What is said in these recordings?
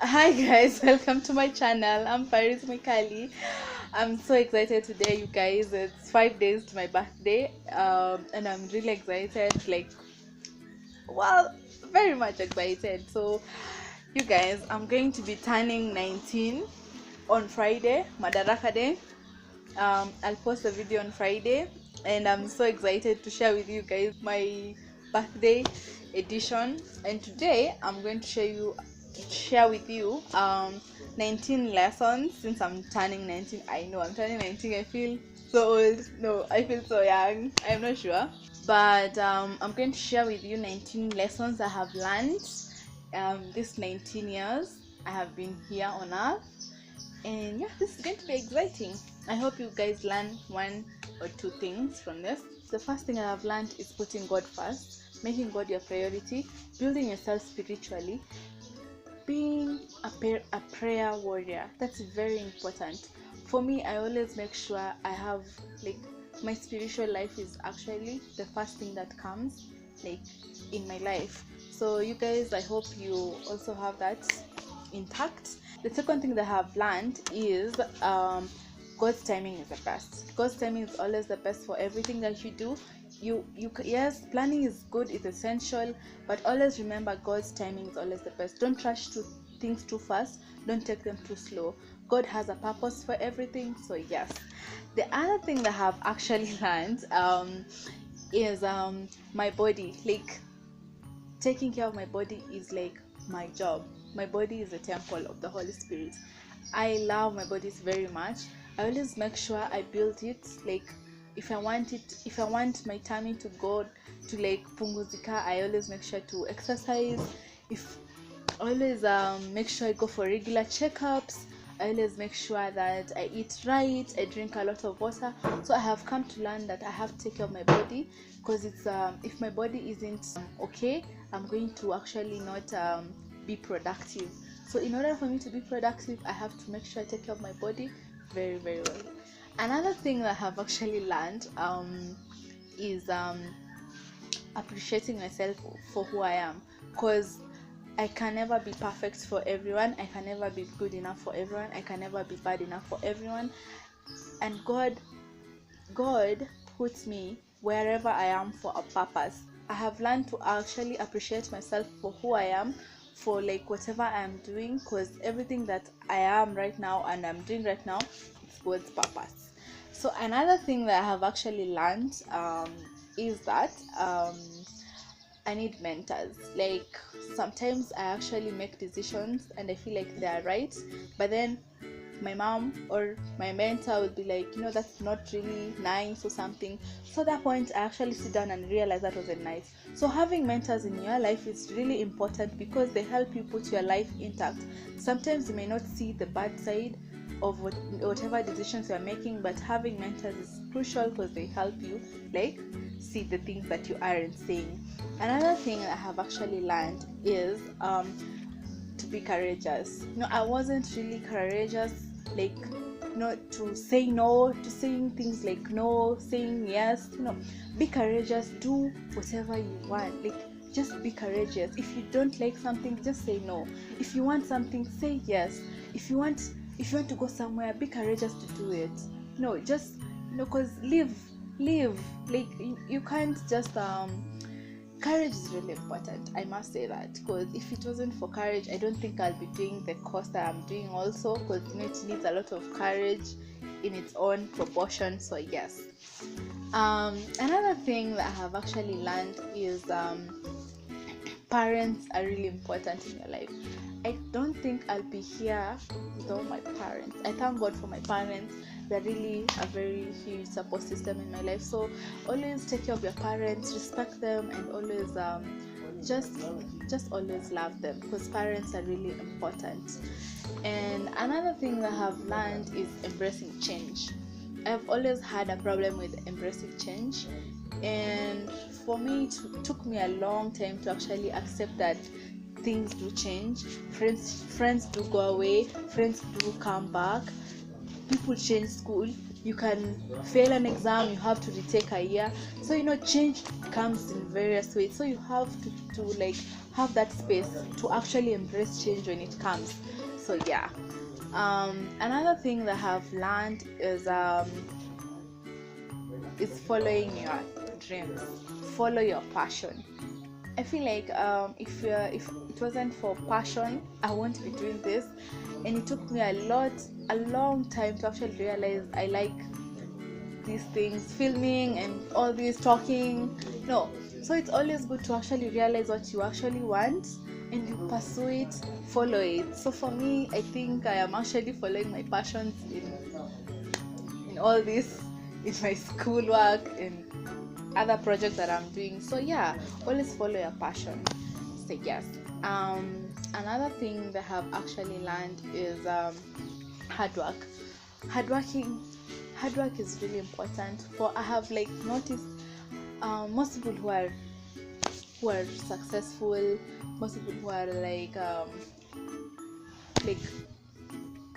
Hi guys, welcome to my channel. I'm Paris Mikali. I'm so excited today, you guys. It's 5 days to my birthday, and I'm really excited. Well, very much excited. So, you guys, I'm going to be turning 19 on Friday, MADARAKA Day. I'll post a video on Friday, and I'm so excited to share with you guys my birthday edition. And today I'm going to share with you 19 lessons. Since I'm turning 19, I know I'm turning 19, I feel so old. No, I feel so young, I'm not sure, but I'm going to share with you 19 lessons I have learned this 19 years I have been here on earth. And yeah, this is going to be exciting. I hope you guys learn one or two things from this. The first thing I have learned is putting God first, making God your priority, building yourself spiritually, being a prayer warrior. That's very important. For me, I always make sure I have my spiritual life is actually the first thing that comes in my life. So you guys, I hope you also have that intact. The second thing that I have learned is God's timing is the best. God's timing is always the best for everything that you do. Yes, planning is good, it's essential, but always remember God's timing is always the best. Don't rush to things too fast, don't take them too slow. God has a purpose for everything. So yes, the other thing that I have actually learned is my body. Taking care of my body is my job. My body is a temple of the Holy Spirit. I love my body very much. I always make sure I build it. If I want my tummy to go to punguzika, I always make sure to exercise. Make sure I go for regular checkups. I always make sure that I eat right, I drink a lot of water. So I have come to learn that I have to take care of my body, because it's if my body isn't okay, I'm going to actually not be productive. So in order for me to be productive, I have to make sure I take care of my body very, very well. Another thing that I have actually learned is appreciating myself for who I am, because I can never be perfect for everyone. I can never be good enough for everyone. I can never be bad enough for everyone. And God puts me wherever I am for a purpose. I have learned to actually appreciate myself for who I am, for whatever I am doing, because everything that I am right now and I'm doing right now, it's God's purpose. So another thing that I have actually learned is that I need mentors. Sometimes I actually make decisions and I feel like they are right, but then my mom or my mentor will be that's not really nice or something. So at that point I actually sit down and realize that wasn't nice. So having mentors in your life is really important, because they help you put your life intact. Sometimes you may not see the bad side of whatever decisions you are making, but having mentors is crucial, because they help you see the things that you aren't seeing. Another thing I have actually learned is to be courageous. I wasn't really courageous to say no, to saying things no, saying yes. Be courageous, do whatever you want. Just be courageous. If you don't like something, just say no. If you want something, say yes. If you want to go somewhere, be courageous to do it. Because live. You can't just courage is really important, I must say that, because if it wasn't for courage, I don't think I'll be doing the course that I'm doing also, because it needs a lot of courage in its own proportion. So yes, another thing that I have actually learned is parents are really important in your life. I don't think I'll be here without my parents. I thank God for my parents. They're really a very huge support system in my life. So always take care of your parents, respect them, and always just always love them, because parents are really important. And another thing that I have learned is embracing change. I've always had a problem with embracing change, and for me it took me a long time to actually accept that things do change. Friends do go away, friends do come back, people change school, you can fail an exam, you have to retake a year. So change comes in various ways, so you have to like have that space to actually embrace change when it comes. So yeah. Another thing that I have learned is following your dreams, follow your passion. I feel like if it wasn't for passion, I won't be doing this. And it took me a long time to actually realize I like these things, filming and all this talking. No, so it's always good to actually realize what you actually want and you pursue it, follow it. So for me, I think I am actually following my passions in all this, in my schoolwork, in other projects that I'm doing. So yeah, always follow your passion. So yes. Another thing that I have actually learned is hard work. Hard work is really important. For I have like noticed most people who are successful, most people who are like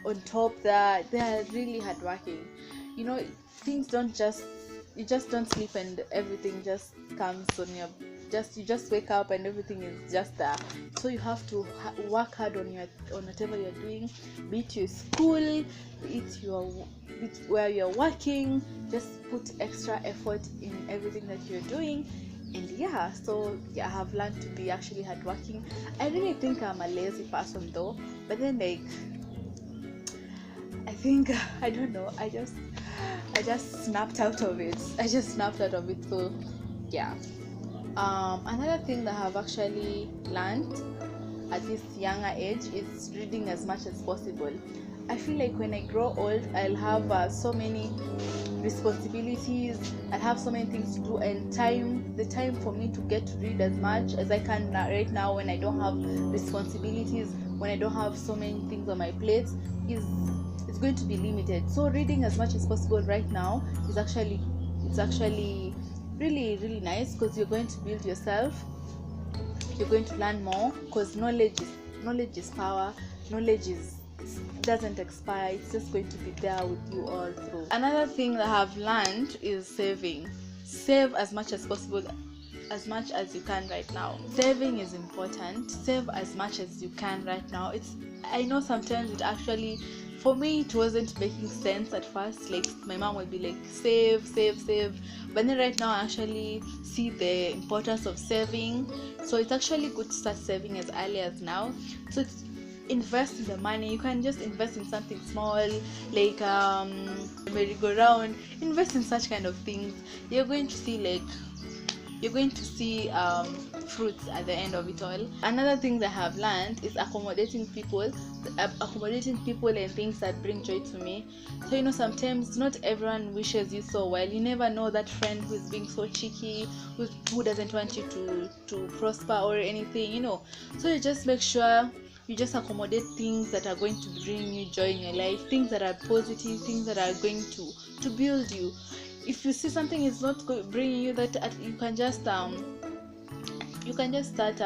on top, that they are really hardworking. Things you just don't sleep and everything just comes on your, you just wake up and everything is just there. So you have to work hard on whatever you're doing, be it your school, be it where you're working. Just put extra effort in everything that you're doing. And yeah, so yeah, I have learned to be actually hardworking. I really think I'm a lazy person though, but then like I think I don't know, I just snapped out of it. So yeah. Another thing that I have actually learned at this younger age is reading as much as possible. I feel like when I grow old, I'll have so many responsibilities, I'll have so many things to do, and the time for me to get to read as much as I can right now, when I don't have responsibilities, when I don't have so many things on my plate, it's going to be limited. So reading as much as possible right now is actually really, really nice, because you're going to build yourself, you're going to learn more, because knowledge is power. Knowledge doesn't expire, it's just going to be there with you all through. Another thing that I have learned is saving. Save as much as possible, as much as you can right now. Saving is important. Save as much as you can right now. I know sometimes it actually, for me, it wasn't making sense at first. Like my mom would be like, save, but then right now I actually see the importance of saving. So it's actually good to start saving as early as now. So invest in the money. You can just invest in something small, like merry-go-round. Invest in such kind of things. You're going to see fruits at the end of it all. Another thing that I have learned is accommodating people and things that bring joy to me. So sometimes not everyone wishes you so well. You never know that friend who is being so cheeky, who doesn't want you to prosper or anything. So you just make sure you just accommodate things that are going to bring you joy in your life, things that are positive, things that are going to build you. If you see something is not bringing you that, you can just start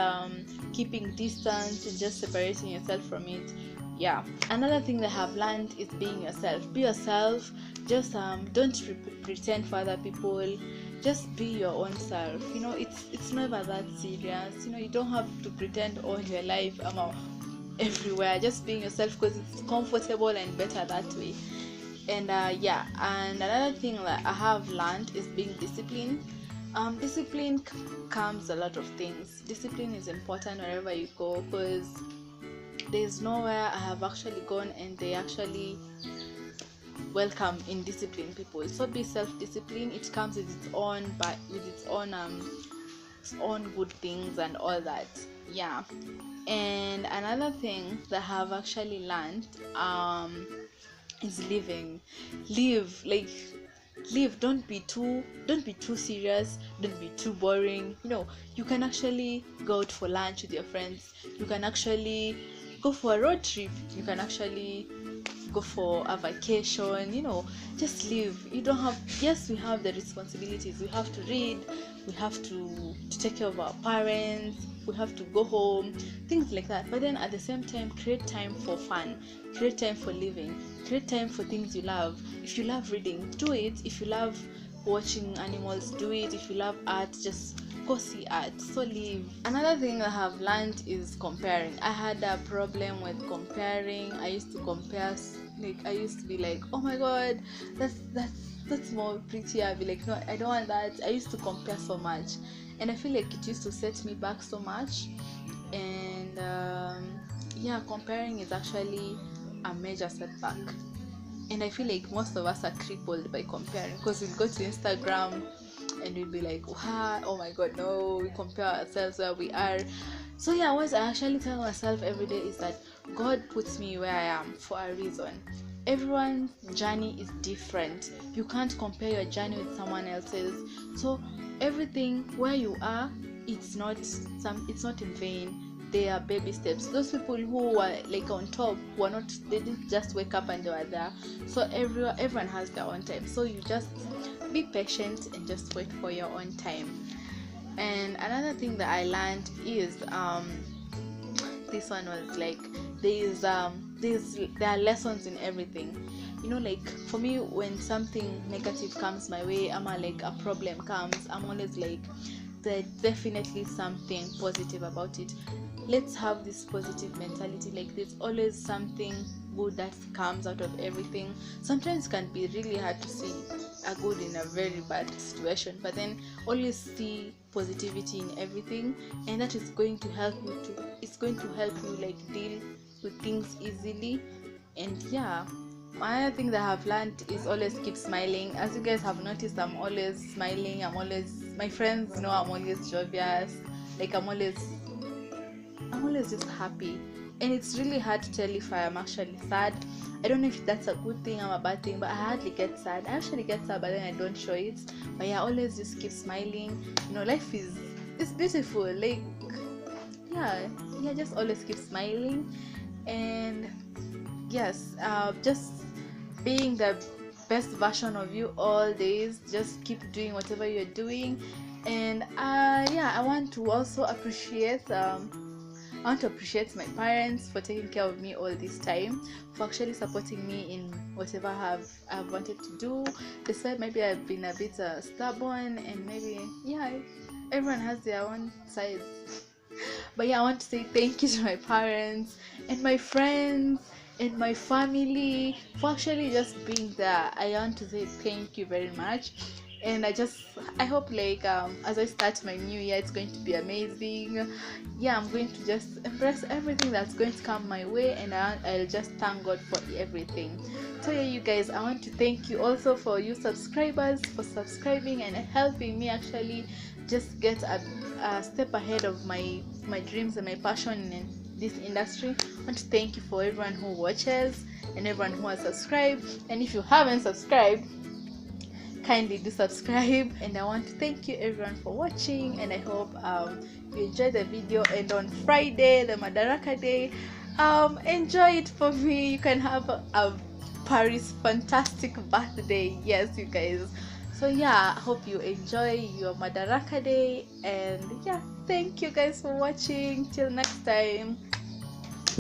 keeping distance and just separating yourself from it. Yeah. Another thing that I have learned is being yourself. Be yourself. Just don't pretend for other people. Just be your own self. It's never that serious. You don't have to pretend all your life everywhere. Just being yourself, because it's comfortable and better that way. And yeah, and another thing that I have learned is being disciplined. Discipline comes a lot of things. Discipline is important wherever you go, because there's nowhere I have actually gone and they actually welcome indisciplined people. So be self-disciplined. It comes with its own good things and all that. Yeah. And another thing that I have actually learned is living. Live. Don't be too serious, don't be too boring. You can actually go out for lunch with your friends, you can actually go for a road trip, you can actually go for a vacation. Just live. You don't have, yes, we have the responsibilities, we have to read, we have to take care of our parents, we have to go home, things like that. But then at the same time, create time for fun, create time for living, create time for things you love. If you love reading, do it. If you love watching animals, do it. If you love art, just go see art. So live. Another thing I have learned is comparing. I had a problem with comparing. I used to compare, like I used to be like, oh my god, that's more pretty. I'd be like, no, I don't want that. I used to compare so much, and I feel like it used to set me back so much. And yeah, comparing is actually a major setback. And I feel like most of us are crippled by comparing, because we'll go to Instagram and we'll be like, wow, oh my god, no, we compare ourselves where we are. So yeah, what I actually tell myself every day is that God puts me where I am for a reason. Everyone's journey is different. You can't compare your journey with someone else's. So everything where you are, it's not in vain. They are baby steps. Those people who were like on top were not, they didn't just wake up and they were there. So everyone has their own time. So you just be patient and just wait for your own time. And another thing that I learned is this one was like, there are lessons in everything. You know, like for me, when something negative comes my way, like a problem comes, I'm always like, there's definitely something positive about it. Let's have this positive mentality. Like there's always something good that comes out of everything. Sometimes it can be really hard to see a good in a very bad situation, but then always see positivity in everything, and that is going to help you like deal with things easily. And yeah, another thing that I've learned is always keep smiling. As you guys have noticed, I'm always smiling. My friends know I'm always jovious. Like I'm always just happy. And it's really hard to tell if I am actually sad. I don't know if that's a good thing or a bad thing, but I hardly get sad. I actually get sad, but then I don't show it. But yeah, always just keep smiling. You know, life it's beautiful. Like yeah, just always keep smiling. And yes, just being the best version of you all days. Just keep doing whatever you're doing. And I want to also appreciate my parents for taking care of me all this time, for actually supporting me in whatever I've wanted to do, despite maybe I've been a bit stubborn, and maybe everyone has their own sides. But yeah, I want to say thank you to my parents and my friends and my family for actually just being there. I want to say thank you very much. And I hope like as I start my new year, it's going to be amazing. I'm going to just embrace everything that's going to come my way, and I'll just thank God for everything. So yeah, you guys, I want to thank you also for you subscribers for subscribing and helping me actually just get a step ahead of my dreams and my passion in this industry. I want to thank you for everyone who watches and everyone who has subscribed. And if you haven't subscribed, kindly do subscribe. And I want to thank you everyone for watching, and I hope you enjoyed the video. And on Friday, the Madaraka day, enjoy it for me. You can have a Paris fantastic birthday. Yes, you guys. So yeah, I hope you enjoy your Madaraka day. And yeah, thank you guys for watching. Till next time.